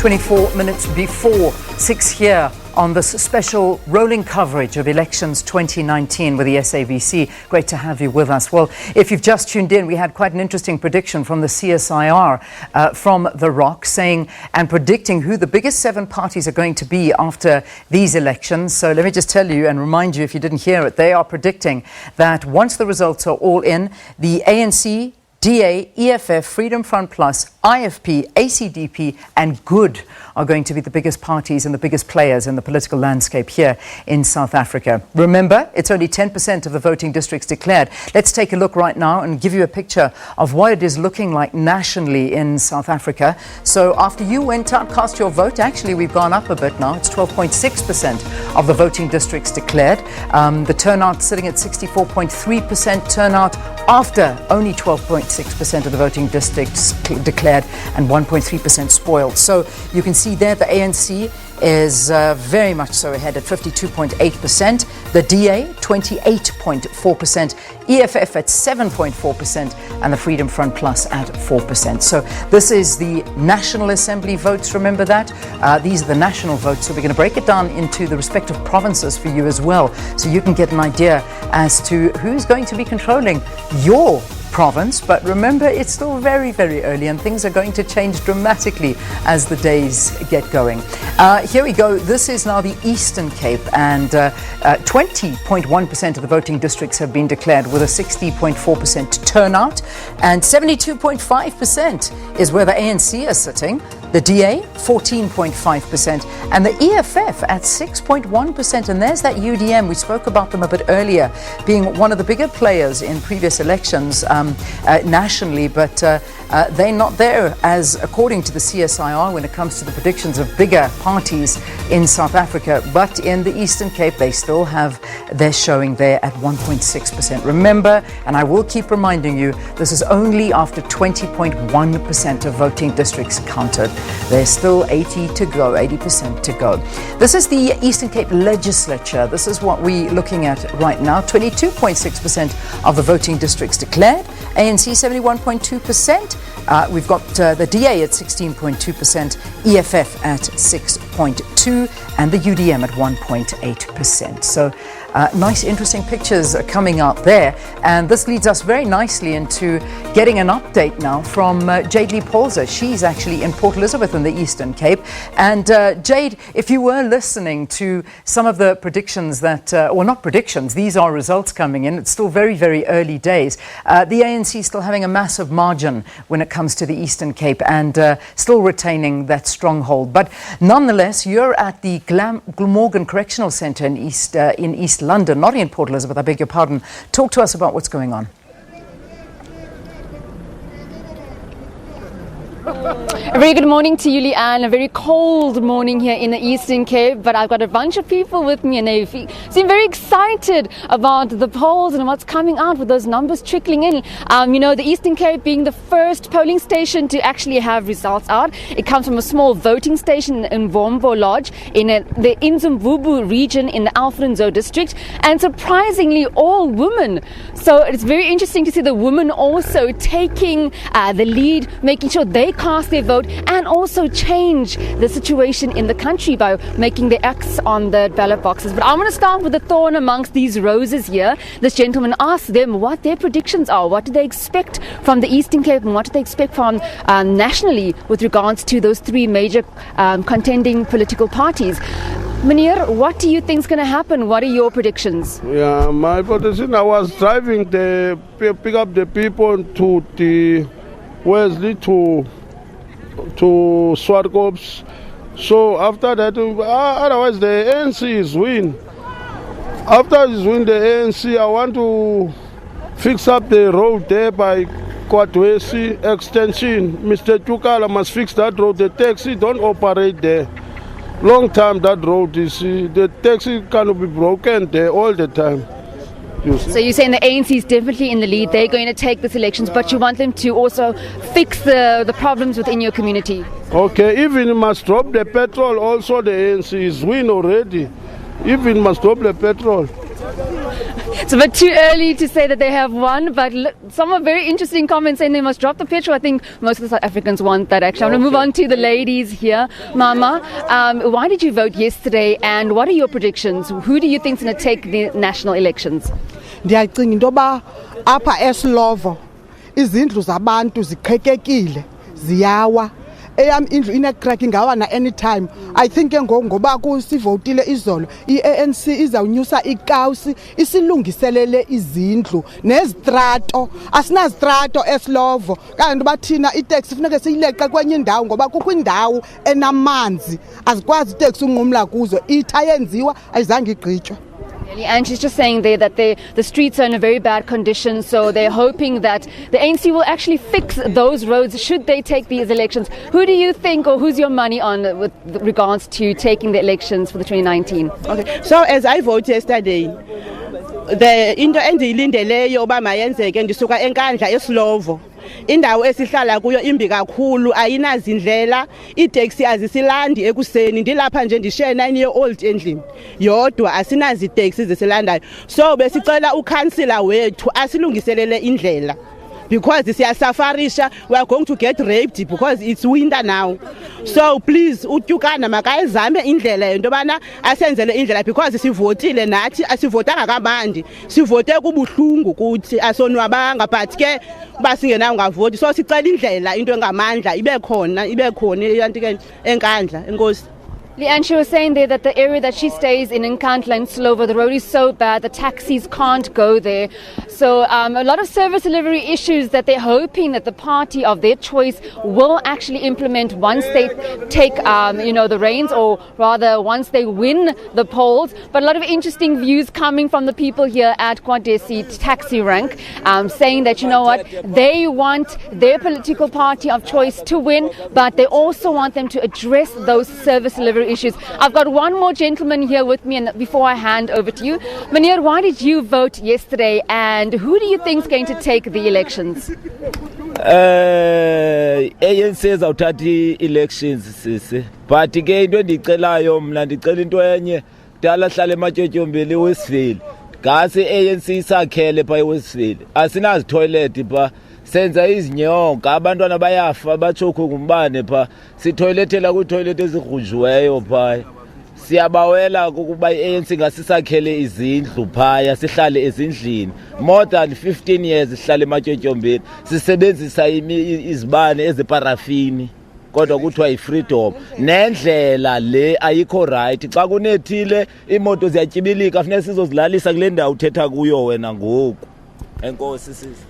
24 minutes before 6 here on this special rolling coverage of elections 2019 with the SABC. Great to have you with us. Well, if you've just tuned in, we had quite an interesting prediction from the CSIR from The Rock saying and predicting who the biggest 7 parties are going to be after these elections. So let me just tell you and remind you, if you didn't hear it, they are predicting that once the results are all in, the ANC, DA, EFF, Freedom Front Plus, IFP, ACDP and Good are going to be the biggest parties and the biggest players in the political landscape here in South Africa. Remember, it's only 10% of the voting districts declared. Let's take a look right now and give you a picture of what it is looking like nationally in South Africa. So after you went out, cast your vote, actually we've gone up a bit now. It's 12.6% of the voting districts declared. The turnout sitting at 64.3% turnout after only 12.6% of the voting districts declared and 1.3% spoiled. So you can see there the ANC is very much so ahead at 52.8%, the DA 28.4%, EFF at 7.4% and the Freedom Front Plus at 4%. So this is the National Assembly votes, remember that? These are the national votes, so we're going to break it down into the respective provinces for you as well, so you can get an idea as to who's going to be controlling your province. But remember, it's still very, very early and things are going to change dramatically as the days get going. Here we go. This is now the Eastern Cape, and 20.1% of the voting districts have been declared with a 60.4% turnout, and 72.5% is where the ANC is sitting. The DA, 14.5%, and the EFF at 6.1%. And there's that UDM. We spoke about them a bit earlier, being one of the bigger players in previous elections nationally, but they're not there, as according to the CSIR, when it comes to the predictions of bigger parties in South Africa. But in the Eastern Cape, they still have their showing there at 1.6%. Remember, and I will keep reminding you, this is only after 20.1% of voting districts counted. There's still 80% to go. This is the Eastern Cape Legislature. This is what we're looking at right now. 22.6% of the voting districts declared. ANC 71.2%. We've got the DA at 16.2%, EFF at 6.2%, and the UDM at 1.8%. So nice, interesting pictures are coming out there. And this leads us very nicely into getting an update now from Jade Lee-Polzer. She's actually in Port Elizabeth in the Eastern Cape. And Jade, if you were listening to some of the predictions that, well, not predictions, these are results coming in. It's still very, very early days. The ANC still having a massive margin when it comes to the Eastern Cape and still retaining that stronghold. But nonetheless, you're at the Glamorgan Correctional Centre in East London, not in Port Elizabeth, I beg your pardon. Talk to us about what's going on. A very good morning to you, Leanne. A very cold morning here in the Eastern Cape, but I've got a bunch of people with me and they seem very excited about the polls and what's coming out with those numbers trickling in. You know, the Eastern Cape being the first polling station to actually have results out. It comes from a small voting station in Vombo Lodge in the Inzimvubu region in the Alfredo district, and surprisingly all women. So it's very interesting to see the women also taking the lead, making sure they cast their vote and also change the situation in the country by making the X on the ballot boxes. But I'm going to start with the thorn amongst these roses here. This gentleman asked them what their predictions are. What do they expect from the Eastern Cape and what do they expect from nationally with regards to those 3 major contending political parties? Meneer, what do you think is going to happen? What are your predictions? Yeah, my prediction, I was driving to pick up the people to the Wesley to Swartkops. So after that, otherwise the ANC is win. After is win the ANC, I want to fix up the road there by Kwatwesi extension. Mr. Chukala must fix that road. The taxi don't operate there. Long time that road is, the taxi cannot be broken there all the time. So you're saying the ANC is definitely in the lead. They're going to take this elections, but you want them to also fix the problems within your community. Okay, even must drop the petrol. Also the ANC is win already. Even must drop the petrol. It's a bit too early to say that they have won, but some are very interesting comments saying they must drop the petrol. I think most of the South Africans want that, actually. I'm going to move on to the ladies here. Mama, why did you vote yesterday, and what are your predictions? Who do you think is going to take the national elections? Ndiyacinga into yoba apha eSlovo izindlu zabantu ziqhekekile ziyawa eyam indlu ine-crack ingawana anytime. I think ke ngoba kusivotile izolo i-ANC izawunyusa ikawusi isilungiselele izindlu nezitrato. Asinazitrato eSlovo kanti bathina iteksi funeke siyileqe kwenye indawo ngoba kukho indawo enamanzi azikwazi iteksi unqumla kuzo. Itha yenziwa ayizange igqitywe. And she's just saying there that the streets are in a very bad condition, so they're hoping that the ANC will actually fix those roads should they take these elections. Who do you think, or who's your money on with regards to taking the elections for the 2019? Okay, so as I voted yesterday, the into endiyilindeleyo uba mayenzeke ndisuka eNkandla eSlovo. Indawo esihlala kuyo imbi kakhulu, ayinazindlela, iitaxi azisilandi ekuseni. Ndilapha nje ndishiye 9-year-old endlini yodwa, asinazi taxi zisilandayo. So besicela ukhansila wethu asilungiselele indlela, because siyasafarisha, we are going to get raped because it's winter now. So please uTyukana makayizame indlela yento bana asenzele indlela, because sivotile nathi asivotanga kamandi, sivote kubuhlungu kuthi asonwabanga, but ke basingena ungavoti. So sicela indlela into engamandla ibe khona yanti ke eNkandla. Enkosi. And she was saying there that the area that she stays in Nkandla and Slovo, the road is so bad, the taxis can't go there. So a lot of service delivery issues that they're hoping that the party of their choice will actually implement once they take, the reins, or rather once they win the polls. But a lot of interesting views coming from the people here at Kwadesi Taxi Rank, saying that, you know what, they want their political party of choice to win, but they also want them to address those service delivery issues. I've got one more gentleman here with me, and before I hand over to you, Meneer, why did you vote yesterday, and who do you think is going to take the elections? ANC izawuthatha elections sisi, but ke into endicelayo mna ndicela into enye, dala hlala ematyotyombeni eWestville, ngase ANC isakhele pha eWestville. Asinazi toilet pha, senza izinyonga, abantwana bayafa batshokwe ngumbane pha, sitoilethela kwiitoilet ezigrunjiweyo pha. Siyabawela ukuba i-ANC ngasisakhele izindlu phaya, sihlale ezindlini. More than 15 years sihlale ematyotyombeni, sisebenzisa izibane eziparafini, kodwa kuthiwa yi-freedom. Nendlela le ayikho right. Xa kunethile imoto ziyatyibilika, funeka sizozilalisa kule ndawo uthetha kuyo wena ngoku.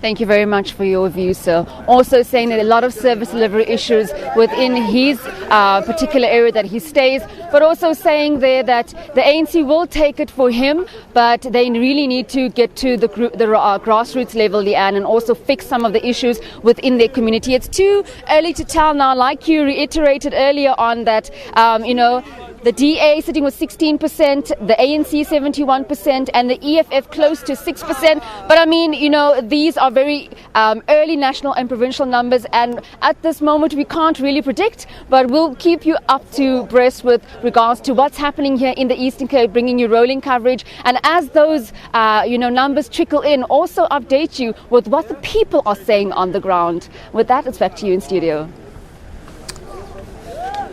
Thank you very much for your view, sir. Also saying that a lot of service delivery issues within his particular area that he stays, but also saying there that the ANC will take it for him, but they really need to get to the grassroots level, Leanne, and also fix some of the issues within their community. It's too early to tell now, like you reiterated earlier on, that, the DA sitting with 16%, the ANC 71%, and the EFF close to 6%. But I mean, these are very early national and provincial numbers, and at this moment we can't really predict, but we'll keep you up to breast with regards to what's happening here in the Eastern Cape, bringing you rolling coverage. And as those, numbers trickle in, also update you with what the people are saying on the ground. With that, it's back to you in studio.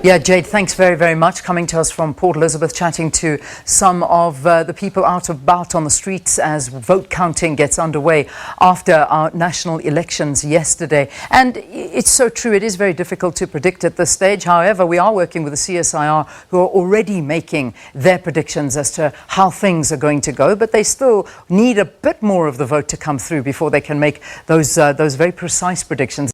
Yeah, Jade, thanks very, very much. Coming to us from Port Elizabeth, chatting to some of the people out about on the streets as vote counting gets underway after our national elections yesterday. And it's so true, it is very difficult to predict at this stage. However, we are working with the CSIR, who are already making their predictions as to how things are going to go, but they still need a bit more of the vote to come through before they can make those very precise predictions.